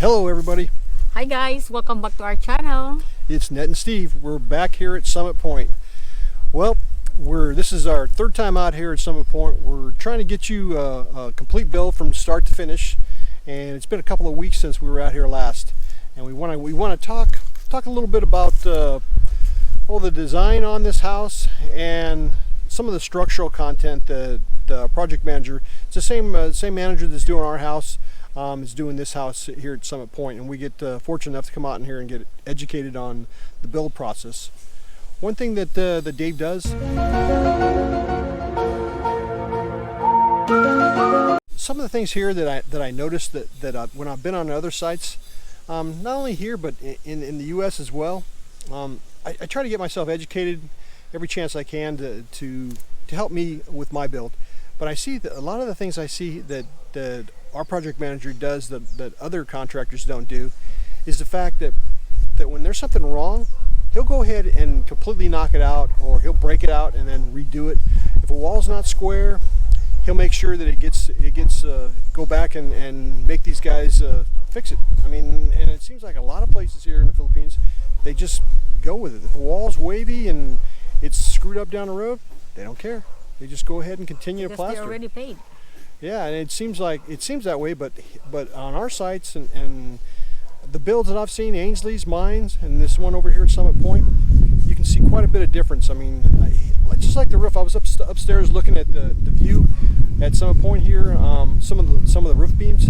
Hello everybody, Hi guys, welcome back to our channel. it's Ned and Steve. We're back here at Summit Point. Well, this is our third time out here at Summit Point. We're trying to get you a complete build from start to finish, and it's been a couple of weeks since we were out here last. And we want to talk a little bit about the design on this house and some of the structural content that the project manager, it's the same manager that's doing our house, is doing this house here at Summit Point, and we get fortunate enough to come out in here and get educated on the build process. One thing that Dave does, some of the things here that I noticed that when I've been on other sites, not only here but in the U.S. as well, I try to get myself educated every chance I can to help me with my build. But I see that a lot of the things I see that our project manager does that other contractors don't do is the fact that when there's something wrong, he'll go ahead and completely knock it out, or he'll break it out and then redo it. If a wall's not square, he'll make sure that it gets go back and make these guys fix it. I mean, and it seems like a lot of places here in the Philippines, they just go with it. If a wall's wavy and it's screwed up down the road, they don't care. They just go ahead and continue to plaster. They're already paid. Yeah, and it seems that way, but on our sites and the builds that I've seen, Ainsley's, mine's, and this one over here at Summit Point, you can see quite a bit of difference. I mean, just like the roof, I was upstairs looking at the view at Summit Point here, some of the roof beams,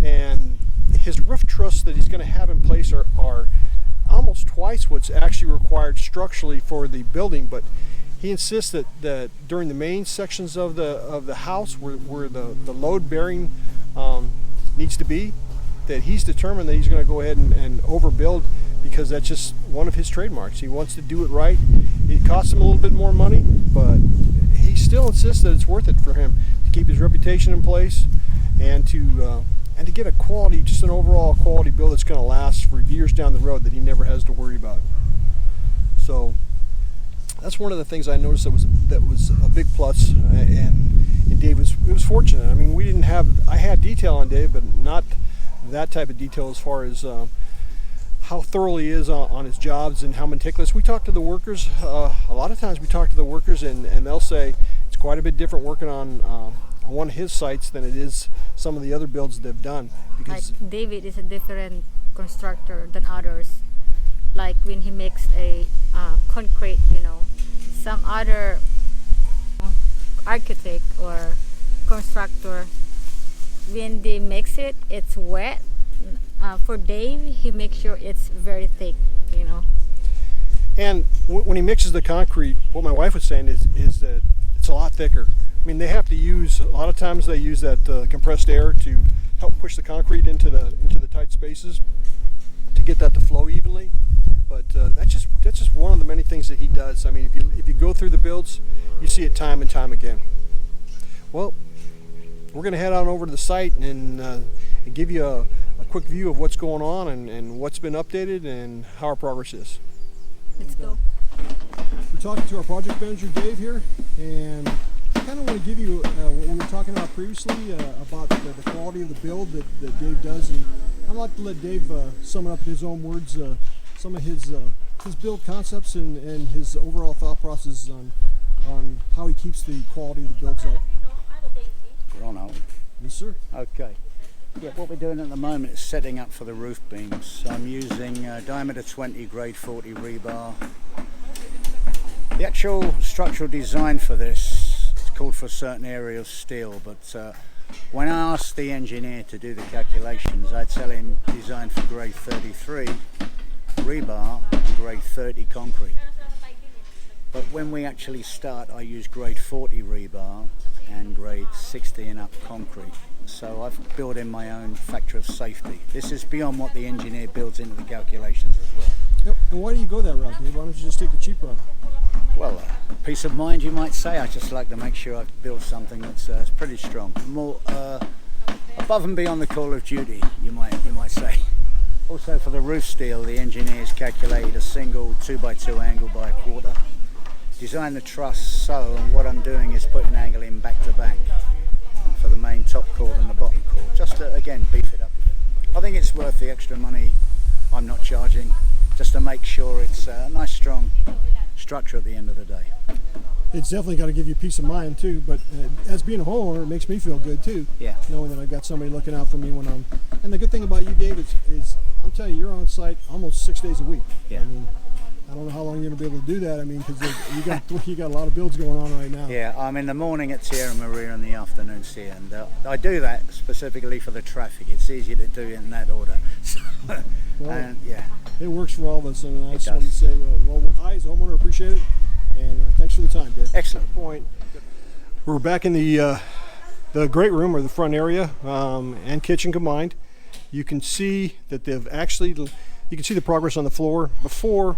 and his roof truss that he's going to have in place are almost twice what's actually required structurally for the building. But he insists that during the main sections of the house where the load bearing needs to be, that he's determined that he's going to go ahead and overbuild, because that's just one of his trademarks. He wants to do it right. It costs him a little bit more money, but he still insists that it's worth it for him to keep his reputation in place and to get a quality, just an overall quality build that's going to last for years down the road that he never has to worry about. So that's one of the things I noticed that was a big plus, and Dave was fortunate. I mean, I had detail on Dave, but not that type of detail as far as how thorough he is on his jobs and how meticulous. We talk to the workers. A lot of times we talk to the workers, and they'll say it's quite a bit different working on one of his sites than it is some of the other builds they've done. Because like David is a different constructor than others. Like when he makes a concrete, some other architect or constructor, when they mix it, it's wet. For Dave, he makes sure it's very thick, And when he mixes the concrete, what my wife was saying is that it's a lot thicker. I mean, they have to use, a lot of times they use that compressed air to help push the concrete into the tight spaces to get that to flow evenly. But that's just one of the many things that he does. I mean, if you go through the builds, you see it time and time again. Well, we're going to head on over to the site and give you a quick view of what's going on and what's been updated and how our progress is. Let's go. We're talking to our project manager, Dave, here, and I kind of want to give you what we were talking about previously about the quality of the build that Dave does, and I'd like to let Dave sum it up in his own words, some of his build concepts and his overall thought process on how he keeps the quality of the builds up. We're on, aren't we? Yes, sir. Okay. Yeah, what we're doing at the moment is setting up for the roof beams. I'm using diameter 20, grade 40 rebar. The actual structural design for this is called for a certain area of steel, but when I asked the engineer to do the calculations, I tell him design for grade 33 rebar and grade 30 concrete. But when we actually start, I use grade 40 rebar and grade 60 and up concrete. So I've built in my own factor of safety. This is beyond what the engineer builds into the calculations as well. Yep. And why do you go that route, Dave? Why don't you just take the cheap route? Well, peace of mind, you might say. I just like to make sure I've built something that's pretty strong, more above and beyond the call of duty, you might say. Also, for the roof steel, the engineers calculated a single 2x2 angle by a quarter. Designed the truss so, and what I'm doing is putting angle in back to back for the main top chord and the bottom chord, just to again beef it up a bit. I think it's worth the extra money I'm not charging, just to make sure it's a nice strong structure at the end of the day. It's definitely got to give you peace of mind too, but as being a homeowner, it makes me feel good too. Yeah. Knowing that I've got somebody looking out for me when I'm, and the good thing about you, Dave, is I'm telling you, you're on site almost 6 days a week. Yeah. I mean, I don't know how long you're going to be able to do that. I mean, because you got a lot of builds going on right now. Yeah, I'm in the morning at Sierra Maria and the afternoons here, and I do that specifically for the traffic. It's easier to do it in that order. Well, and yeah, it works for all of us, and I just does. wanted to say, well, I as a homeowner appreciate it, and thanks for the time, Dave. excellent. Point. We're back in the great room, or the front area, and kitchen combined. You can see that you can see the progress on the floor. Before,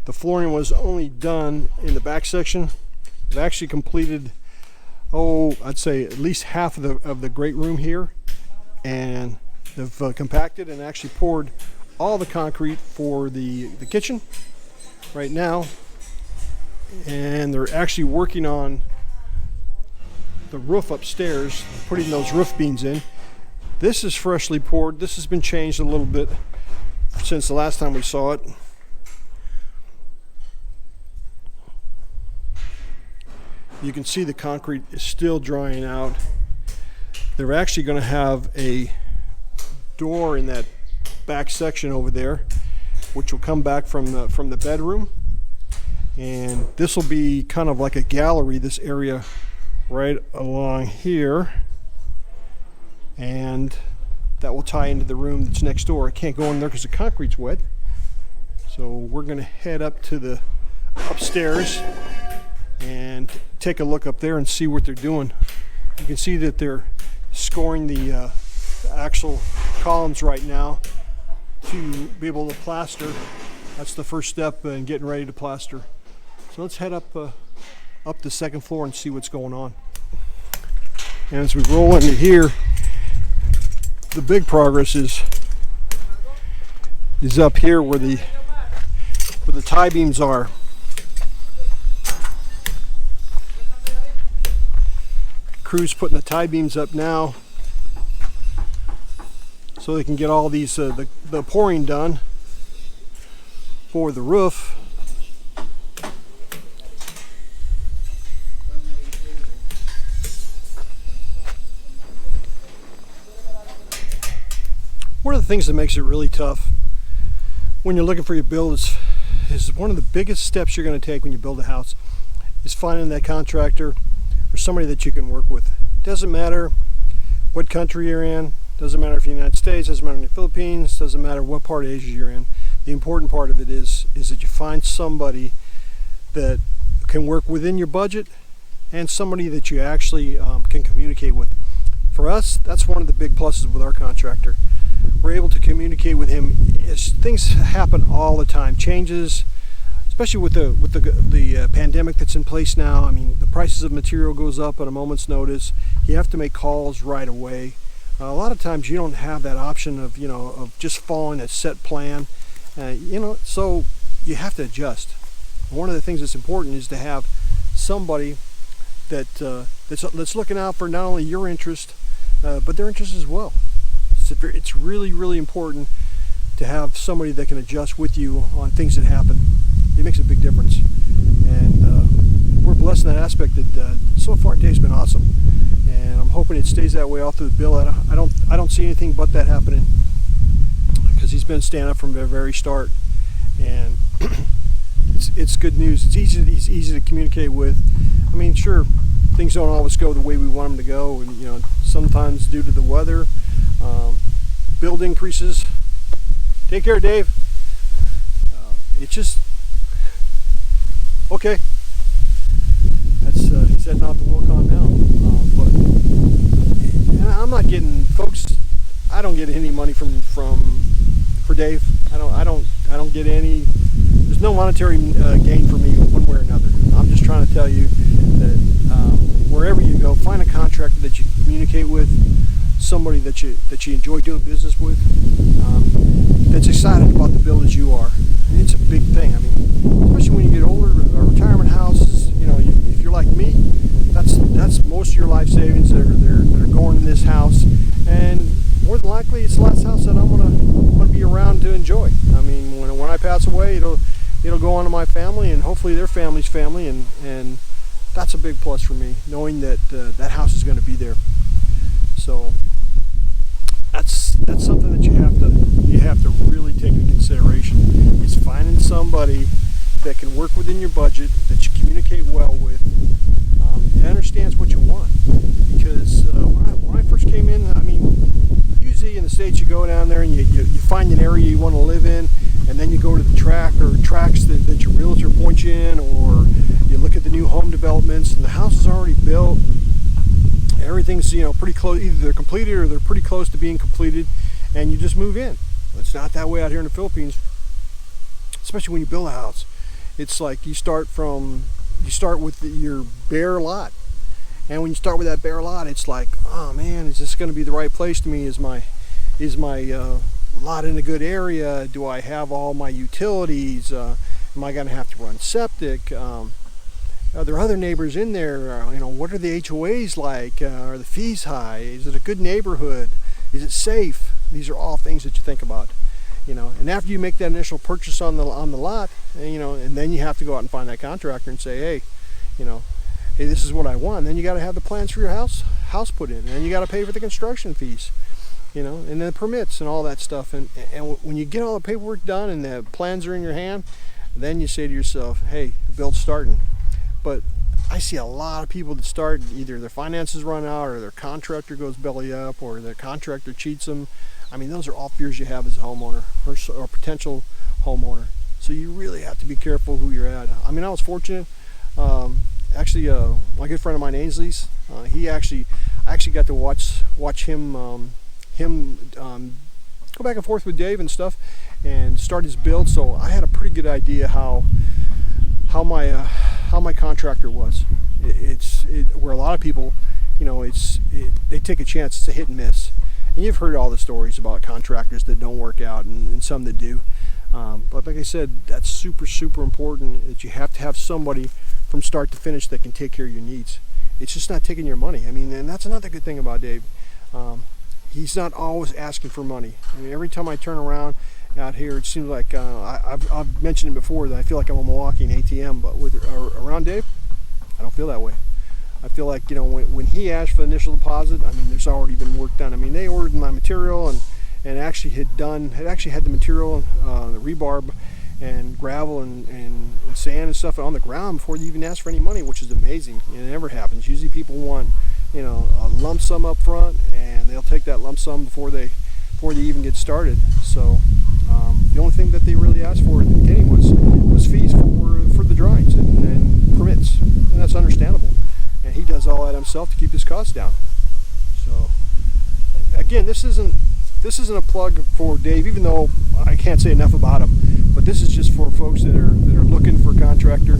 the flooring was only done in the back section. They've actually completed, I'd say at least half of the great room here, and they've compacted and actually poured all the concrete for the kitchen right now, and they're actually working on the roof upstairs, putting those roof beams in. This is freshly poured. This has been changed a little bit since the last time we saw it. You can see the concrete is still drying out. They're actually going to have a door in that back section over there, which will come back from the bedroom, and this will be kind of like a gallery, this area right along here, and that will tie into the room that's next door. I can't go in there because the concrete's wet, so we're going to head up to the upstairs and take a look up there and see what they're doing. You can see that they're scoring the actual columns right now to be able to plaster. That's the first step in getting ready to plaster. So let's head up the second floor and see what's going on. And as we roll into here, the big progress is up here where the tie beams are. Crew's putting the tie beams up now so they can get all these the pouring done for the roof. One of the things that makes it really tough when you're looking for your build is one of the biggest steps you're going to take when you build a house is finding that contractor or somebody that you can work with. Doesn't matter what country you're in, doesn't matter if you're in the United States, doesn't matter in the Philippines, doesn't matter what part of Asia you're in. The important part of it is that you find somebody that can work within your budget and somebody that you actually can communicate with. For us, that's one of the big pluses with our contractor. We're able to communicate with him. Things happen all the time, changes, especially with the pandemic that's in place now. I mean, the prices of material goes up at a moment's notice. You have to make calls right away. A lot of times you don't have that option of just following a set plan. So you have to adjust. One of the things that's important is to have somebody that's looking out for not only your interest but their interest as well. It's really, really important to have somebody that can adjust with you on things that happen. It makes a big difference, and we're blessed in that aspect. That so far Dave's been awesome, and I'm hoping it stays that way all through the build. I don't see anything but that happening because he's been standing up from the very start, and it's good news. It's easy to communicate with. I mean, sure, things don't always go the way we want them to go, and sometimes due to the weather, build increases. Take care, Dave. It's just okay. That's he's heading out to work on now. But and I'm not getting, folks. I don't get any money for Dave. I don't get any. There's no monetary gain for me one way or another. I'm just trying to tell you that wherever you go, find a contractor that you communicate with, somebody that you enjoy doing business with, that's excited about the build as you are. And it's a big thing. I mean, especially when you get older, a retirement house, if you're like me, that's most of your life savings that are going in this house, and more than likely it's the last house that I'm gonna enjoy. I mean, when I pass away, it'll go on to my family and hopefully their family's family, and that's a big plus for me, knowing that that house is going to be there. So that's something that you have to really take into consideration, is finding somebody that can work within your budget, that you communicate well with, and understands what you want. Because when I first came in, I mean, usually in the States you go down there and you find an area you want to live in, and then you go to the tracks that your realtor points you in, or you look at the new home developments and the house is already built. Everything's pretty close, either they're completed or they're pretty close to being completed, and you just move in. It's not that way out here in the Philippines, especially when you build a house. It's like you start with your bare lot, and when you start with that bare lot, it's like, oh man, is this going to be the right place to me? Is my lot in a good area? Do I have all my utilities? Am I going to have to run septic? Are there other neighbors in there? What are the HOAs like? Are the fees high? Is it a good neighborhood? Is it safe? These are all things that you think about. And after you make that initial purchase on the lot, and then you have to go out and find that contractor and say, hey, hey, this is what I want. And then you got to have the plans for your house put in, and then you got to pay for the construction fees, and the permits and all that stuff. And when you get all the paperwork done and the plans are in your hand, then you say to yourself, hey, the build's starting. But I see a lot of people that start, either their finances run out, or their contractor goes belly up, or their contractor cheats them. I mean, those are all fears you have as a homeowner or potential homeowner. So you really have to be careful who you're at. I mean, I was fortunate. Actually, my good friend of mine, Ainsley's, I actually got to watch him go back and forth with Dave and stuff, and start his build. So I had a pretty good idea how my contractor was. It's where a lot of people, they take a chance. It's a hit and miss. And you've heard all the stories about contractors that don't work out and some that do. But like I said, that's super, super important, that you have to have somebody from start to finish that can take care of your needs. It's just not taking your money. I mean, and that's another good thing about Dave. He's not always asking for money. I mean, every time I turn around out here, it seems like I've mentioned it before that I feel like I'm a walking ATM, but around Dave, I don't feel that way. I feel like, when he asked for the initial deposit, I mean, there's already been work done. I mean, they ordered my material and actually had the material, the rebar and gravel and sand and stuff on the ground before they even asked for any money, which is amazing. It never happens. Usually people want, a lump sum up front, and they'll take that lump sum before they even get started. So the only thing that they really asked for at the beginning was fees for the drawings and permits, and that's understandable. And he does all that himself to keep his costs down. So again, this isn't a plug for Dave, even though I can't say enough about him. But this is just for folks that are looking for a contractor,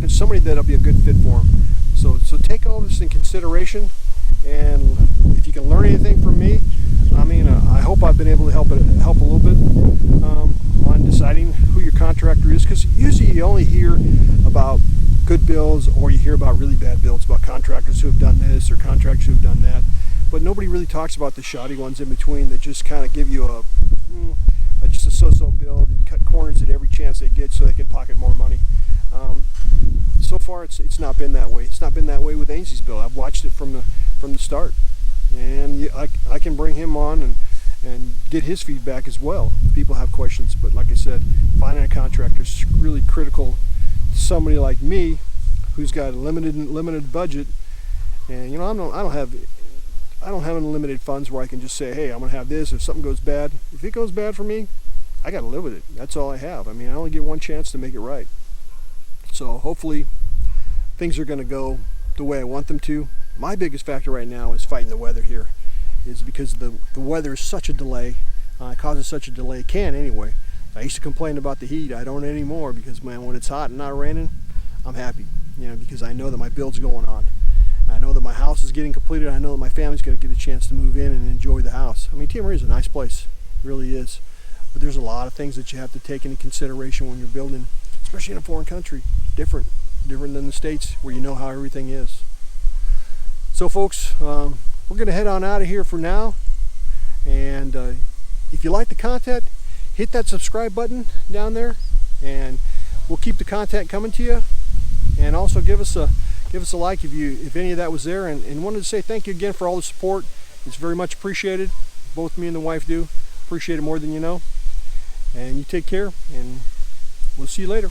somebody that'll be a good fit for them. So take all this in consideration, and if you can learn anything from me, I mean, I hope I've been able to help a little bit on deciding who your contractor is, because usually you only hear about good builds, or you hear about really bad builds, about contractors who have done this or contractors who have done that, but nobody really talks about the shoddy ones in between that just kind of give you just a so-so build and cut corners at every chance they get so they can pocket more money. So far, it's not been that way. It's not been that way with Ainsley's build. I've watched it from the start, and I can bring him on and get his feedback as well if people have questions. But like I said, finding a contractor is really critical. Somebody like me, who's got a limited budget, and I don't have unlimited funds where I can just say, hey, I'm gonna have this. If something goes bad, if it goes bad for me, I got to live with it. That's all I have. I mean, I only get one chance to make it right. So hopefully things are going to go the way I want them to. My biggest factor right now is fighting the weather here, is because the weather is such a delay, causes such a delay, can anyway. I used to complain about the heat. I don't anymore, because man, when it's hot and not raining, I'm happy, because I know that my build's going on. I know that my house is getting completed. I know that my family's going to get a chance to move in and enjoy the house. I mean, Tia Maria is a nice place, it really is. But there's a lot of things that you have to take into consideration when you're building, especially in a foreign country. Different than the States, where you know how everything is. So folks, we're going to head on out of here for now. And if you like the content, hit that subscribe button down there, and we'll keep the content coming to you. And also give us a like if any of that was there. And wanted to say thank you again for all the support. It's very much appreciated. Both me and the wife do appreciate it more than you know. And you take care, and we'll see you later.